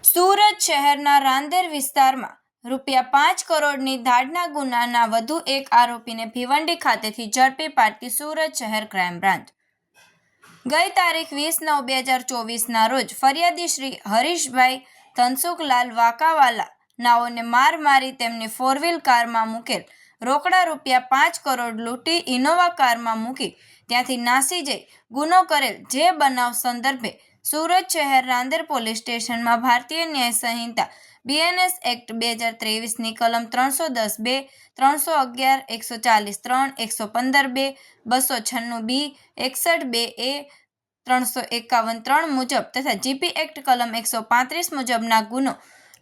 સુરત શહેરના રાંદેર વિસ્તારમાં ₹5 કરોડની ધાડના ગુનાના વધુ એક આરોપીને ભિવંડી ખાતેથી ઝડપી પાડતી સુરત શહેર ક્રાઇમ બ્રાન્ચ ગઈ તારીખ 20/9/2024ના રોજ ફરિયાદી શ્રી હરીશભાઈ ધનસુખલાલ વાકાવાલા નાઓને માર મારી તેમની 4 વ્હીલ કારમાં મૂકેલ રોકડા ₹5 કરોડ લૂંટી ઇનોવા કારમાં મૂકી ત્યાંથી નાસી જઈ ગુનો કરેલ જે બનાવ સંદર્ભે સુરત શહેર રાંદેર પોલીસ સ્ટેશનમાં ભારતીય ન્યાય સંહિતા BNS એક્ટ 2023ની કલમ 310(2), 311, 140(3), 115(2), 296(b), 61(2)(a), 351(3) મુજબ તથા GP એક્ટ કલમ 135 મુજબના ગુનો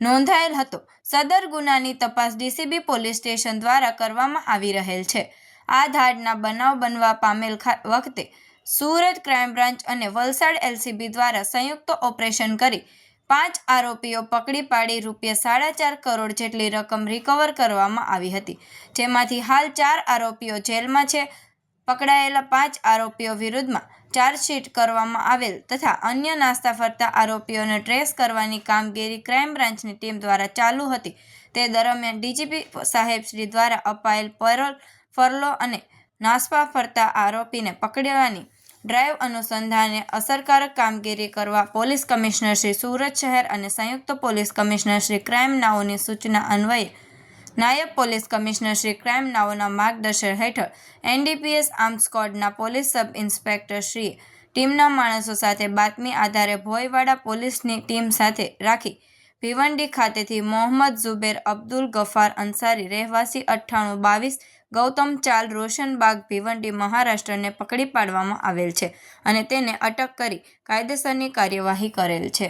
નોંધાયેલ હતો। સદર ગુનાની તપાસ DCB પોલીસ સ્ટેશન દ્વારા કરવામાં આવી રહેલ છે। આ ધાડના બનાવ બનવા પામેલ વખતે સુરત ક્રાઇમ બ્રાન્ચ અને વલસાડ LCB દ્વારા સંયુક્ત ઓપરેશન કરી 5 આરોપીઓ પકડી પાડી ₹4.5 કરોડ જેટલી રકમ રિકવર કરવામાં આવી હતી, જેમાંથી હાલ 4 આરોપીઓ જેલમાં છે। પકડાયેલા 5 આરોપીઓ વિરુદ્ધમાં ચાર્જશીટ કરવામાં આવેલ તથા અન્ય નાસ્તા ફરતા આરોપીઓને ટ્રેસ કરવાની કામગીરી ક્રાઇમ બ્રાન્ચની ટીમ દ્વારા ચાલુ હતી। તે દરમિયાન DGP સાહેબશ્રી દ્વારા અપાયેલ પેરોલ, ફરલો અને નાસ્તા ફરતા આરોપીને પકડવાની ડ્રાઇવ અનુસંધાને અસરકારક કામગીરી કરવા પોલીસ કમિશનર શ્રી સુરત શહેર અને સંયુક્ત પોલીસ કમિશનર શ્રી ક્રાઇમ નાઓની સૂચના અન્વયે નાયબ પોલીસ કમિશનર શ્રી ક્રાઇમ નાઓના માર્ગદર્શન હેઠળ NDPS આર્મ સ્ક્વોડના પોલીસ સબ ઇન્સ્પેક્ટર શ્રીએ ટીમના માણસો સાથે બાતમી આધારે ભોયવાડા પોલીસની ટીમ સાથે રાખી ભિવંડી ખાતેથી મોહમ્મદ ઝુબેર અબ્દુલ ગફાર અંસારી રહેવાસી 9822 ગૌતમ ચાલ રોશનબાગ ભિવંડી મહારાષ્ટ્રને પકડી પાડવામાં આવેલ છે અને તેને અટક કરી કાયદેસરની કાર્યવાહી કરેલ છે।